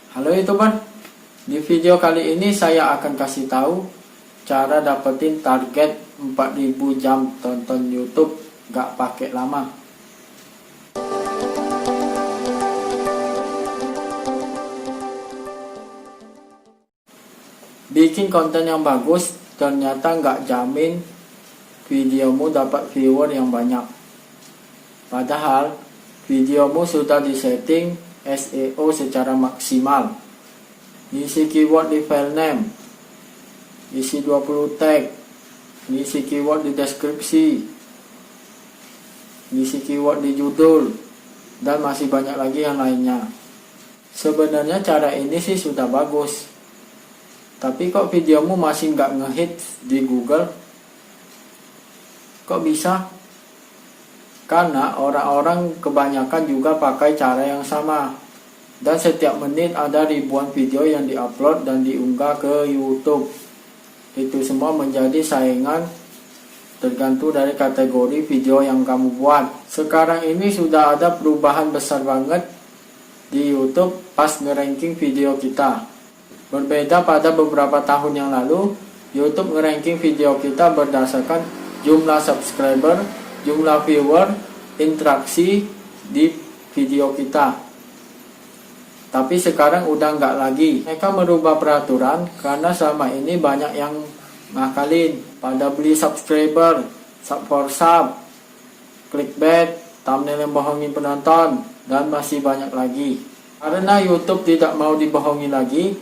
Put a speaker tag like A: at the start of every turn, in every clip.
A: Halo YouTuber, di video kali ini saya akan kasih tahu cara dapetin target 4000 jam tonton YouTube gak pakai lama. Bikin konten yang bagus ternyata gak jamin videomu dapat viewer yang banyak. Padahal videomu sudah disetting SEO secara maksimal. Isi keyword di file name, isi 20 tag, isi keyword di deskripsi, isi keyword di judul, dan masih banyak lagi yang lainnya. Sebenarnya cara ini sih sudah bagus, tapi kok videomu masih nggak ngehits di Google? Kok bisa? Karena orang-orang kebanyakan juga pakai cara yang sama. Dan setiap menit ada ribuan video yang diupload dan diunggah ke YouTube. Itu semua menjadi saingan tergantung dari kategori video yang kamu buat. Sekarang ini sudah ada perubahan besar banget di YouTube pas nge-ranking video kita. Berbeda pada beberapa tahun yang lalu, YouTube nge-ranking video kita berdasarkan jumlah subscriber, jumlah viewer, interaksi di video kita. Tapi sekarang udah nggak lagi. Mereka merubah peraturan karena selama ini banyak yang ngakalin pada beli subscriber, sub for sub, clickbait, thumbnail yang bohongin penonton, dan masih banyak lagi. Karena YouTube tidak mau dibohongi lagi,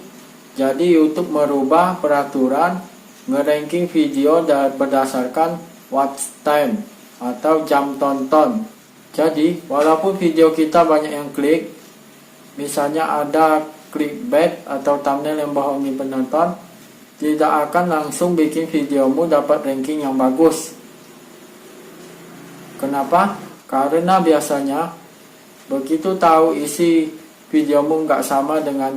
A: jadi YouTube merubah peraturan nge-ranking video berdasarkan watch time atau jam tonton. Jadi walaupun video kita banyak yang klik, misalnya ada clickbait atau thumbnail yang bohongi penonton, tidak akan langsung bikin videomu dapat ranking yang bagus. Kenapa? Karena biasanya begitu tahu isi videomu nggak sama dengan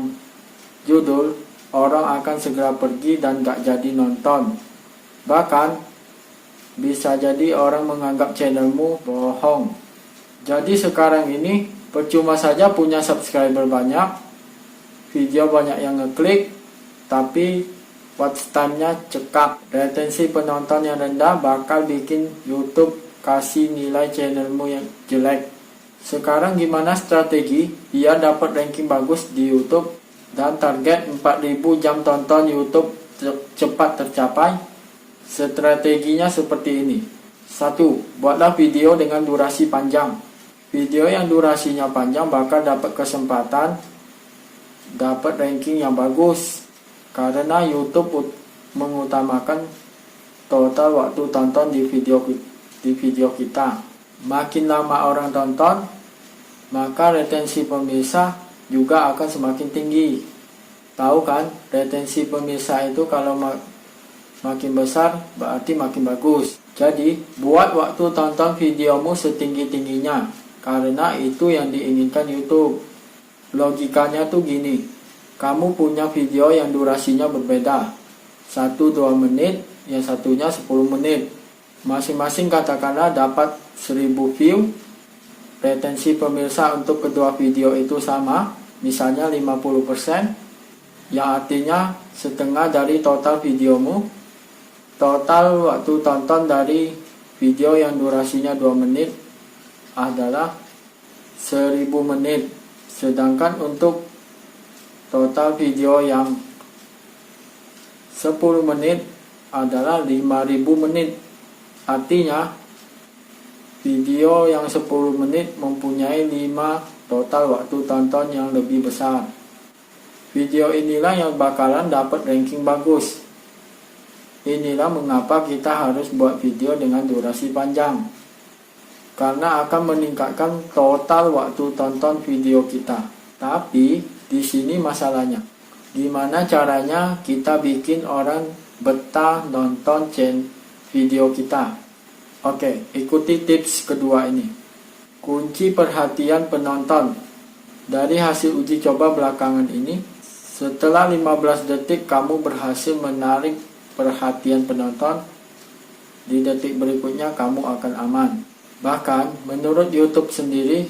A: judul, orang akan segera pergi dan nggak jadi nonton. Bahkan bisa jadi orang menganggap channelmu bohong. Jadi sekarang ini percuma saja punya subscriber banyak, video banyak yang ngeklik, tapi watch time-nya cekak. Retensi penonton yang rendah bakal bikin YouTube kasih nilai channelmu yang jelek. Sekarang gimana strategi biar dapat ranking bagus di YouTube dan target 4000 jam tonton YouTube cepat tercapai? Strateginya seperti ini. 1. Buatlah video dengan durasi panjang. Video yang durasinya panjang bakal dapat kesempatan dapat ranking yang bagus, karena YouTube mengutamakan total waktu tonton di video kita. Makin lama orang tonton, maka retensi pemirsa juga akan semakin tinggi. Tahu kan, retensi pemirsa itu kalau makin besar berarti makin bagus. Jadi buat waktu tonton videomu setinggi-tingginya, karena itu yang diinginkan YouTube. Logikanya tuh gini, kamu punya video yang durasinya berbeda, 1-2 menit, yang satunya 10 menit. Masing-masing katakanlah dapat 1000 view. Retensi pemirsa untuk kedua video itu sama, misalnya 50%, yang artinya setengah dari total videomu. Total waktu tonton dari video yang durasinya 2 menit adalah 1000 menit. Sedangkan untuk total video yang 10 menit adalah 5000 menit. Artinya video yang 10 menit mempunyai 5 total waktu tonton yang lebih besar. Video inilah yang bakalan dapat ranking bagus. Inilah mengapa kita harus buat video dengan durasi panjang, karena akan meningkatkan total waktu tonton video kita. Tapi di sini masalahnya, gimana caranya kita bikin orang betah nonton video kita? Oke, ikuti tips kedua ini. Kunci perhatian penonton. Dari hasil uji coba belakangan ini, setelah 15 detik kamu berhasil menarik perhatian penonton, di detik berikutnya kamu akan aman. Bahkan menurut YouTube sendiri,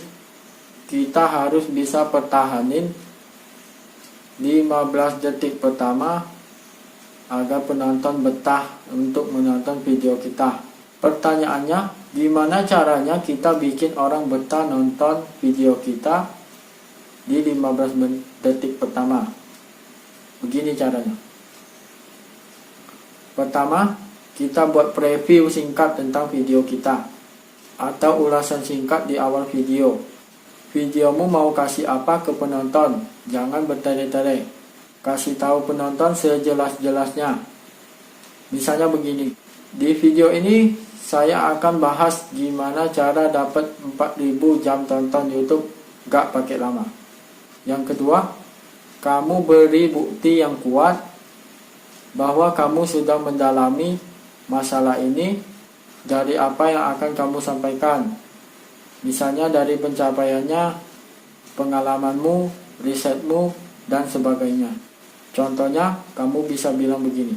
A: kita harus bisa pertahanin 15 detik pertama agar penonton betah untuk menonton video kita. Pertanyaannya, gimana caranya kita bikin orang betah nonton video kita di 15 detik pertama? Begini caranya. Pertama, kita buat preview singkat tentang video kita atau ulasan singkat di awal video. Videomu mau kasih apa ke penonton? Jangan bertele-tele. Kasih tahu penonton sejelas-jelasnya. Misalnya begini. Di video ini saya akan bahas gimana cara dapat 4000 jam tonton YouTube gak pakai lama. Yang kedua, kamu beri bukti yang kuat bahwa kamu sudah mendalami masalah ini dari apa yang akan kamu sampaikan. Misalnya dari pencapaiannya, pengalamanmu, risetmu, dan sebagainya. Contohnya, kamu bisa bilang begini.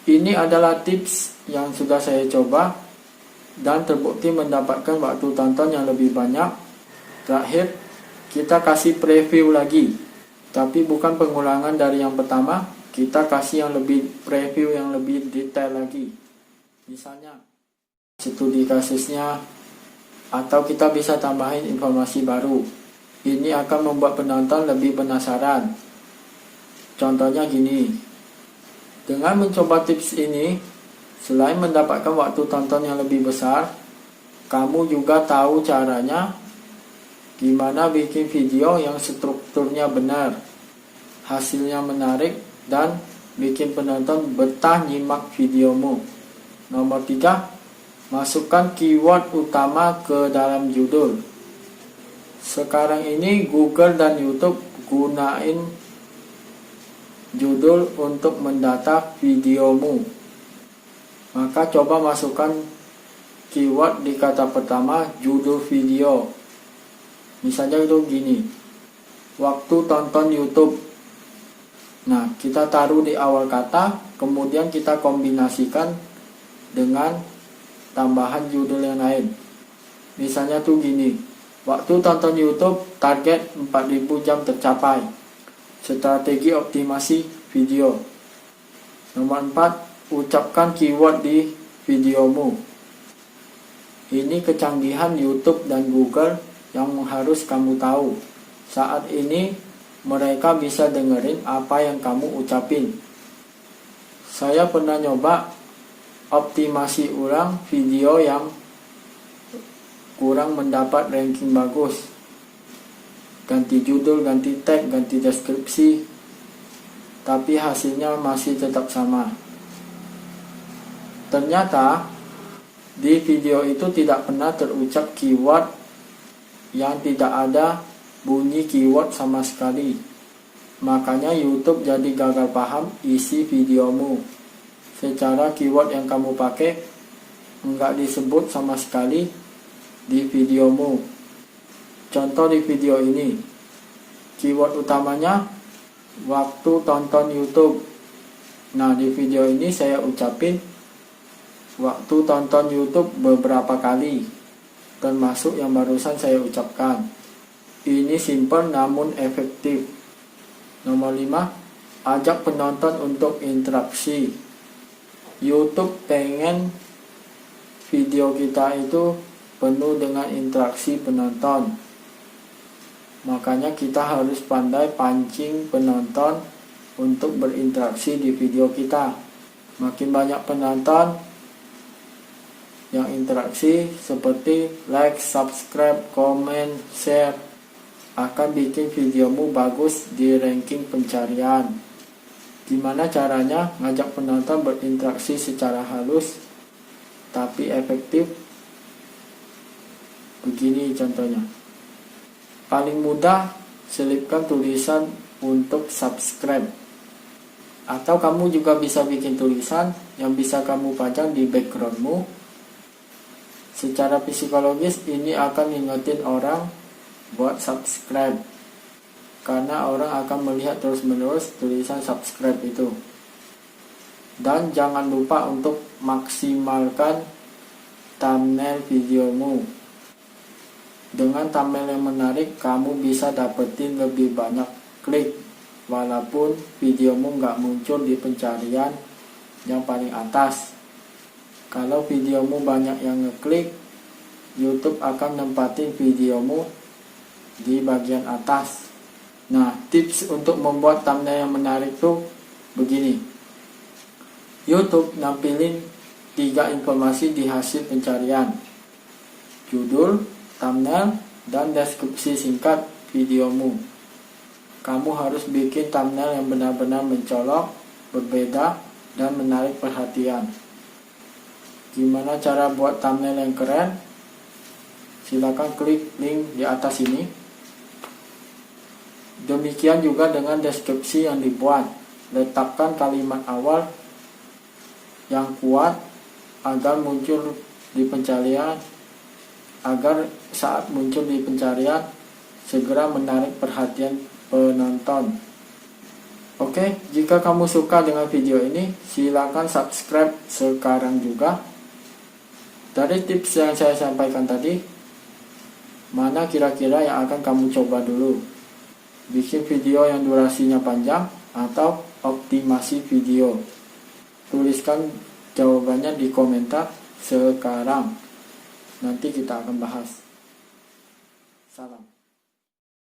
A: Ini adalah tips yang sudah saya coba dan terbukti mendapatkan waktu tonton yang lebih banyak. Terakhir, kita kasih preview lagi. Tapi bukan pengulangan dari yang pertama, kita kasih yang lebih preview yang lebih detail lagi. Misalnya, studi kasusnya, atau kita bisa tambahin informasi baru. Ini akan membuat penonton lebih penasaran. Contohnya gini, dengan mencoba tips ini, selain mendapatkan waktu tonton yang lebih besar, kamu juga tahu caranya gimana bikin video yang strukturnya benar, hasilnya menarik, dan bikin penonton betah nyimak videomu. Nomor 3, masukkan keyword utama ke dalam judul. Sekarang ini Google dan YouTube gunain judul untuk mendata videomu. Maka coba masukkan keyword di kata pertama judul video. Misalnya itu gini, waktu tonton YouTube. Nah, kita taruh di awal kata, kemudian kita kombinasikan dengan tambahan judul yang lain. Misalnya tuh gini, waktu tonton YouTube target 4000 jam tercapai. Strategi optimasi video. Nomor 4, ucapkan keyword di videomu. Ini kecanggihan YouTube dan Google yang harus kamu tahu. Saat ini mereka bisa dengerin apa yang kamu ucapin. Saya pernah nyoba optimasi ulang video yang kurang mendapat ranking bagus. Ganti judul, ganti tag, ganti deskripsi, tapi hasilnya masih tetap sama. Ternyata di video itu tidak pernah terucap keyword yang tidak ada bunyi keyword sama sekali. Makanya YouTube jadi gagal paham isi videomu. Secara keyword yang kamu pakai enggak disebut sama sekali di videomu. Contoh di video ini, keyword utamanya waktu tonton YouTube. Nah, di video ini saya ucapin waktu tonton YouTube beberapa kali, termasuk yang barusan saya ucapkan. Ini simple namun efektif. Nomor 5, ajak penonton untuk interaksi. YouTube pengen video kita itu penuh dengan interaksi penonton. Makanya kita harus pandai pancing penonton untuk berinteraksi di video kita. Makin banyak penonton yang interaksi seperti like, subscribe, komen, share akan bikin videomu bagus di ranking pencarian. Gimana caranya ngajak penonton berinteraksi secara halus tapi efektif? Begini contohnya. Paling mudah, selipkan tulisan untuk subscribe. Atau kamu juga bisa bikin tulisan yang bisa kamu pajang di backgroundmu. Secara psikologis ini akan ngingetin orang buat subscribe. Karena orang akan melihat terus-menerus tulisan subscribe itu. Dan jangan lupa untuk maksimalkan thumbnail videomu. Dengan thumbnail yang menarik, kamu bisa dapetin lebih banyak klik, walaupun videomu nggak muncul di pencarian yang paling atas. Kalau videomu banyak yang ngeklik, YouTube akan nempatin videomu di bagian atas. Nah, tips untuk membuat thumbnail yang menarik tuh begini. YouTube nampilin 3 informasi di hasil pencarian: judul, thumbnail, dan deskripsi singkat videomu. Kamu harus bikin thumbnail yang benar-benar mencolok, berbeda, dan menarik perhatian. Gimana cara buat thumbnail yang keren? Silakan klik link di atas ini. Demikian juga dengan deskripsi yang dibuat. Letakkan kalimat awal yang kuat agar muncul di pencarian, agar saat muncul di pencarian segera menarik perhatian penonton. Oke, jika kamu suka dengan video ini, silakan subscribe sekarang juga. Dari tips yang saya sampaikan tadi, mana kira-kira yang akan kamu coba dulu? Bikin video yang durasinya panjang atau optimasi video? Tuliskan jawabannya di komentar sekarang. Nanti kita akan bahas. Salam.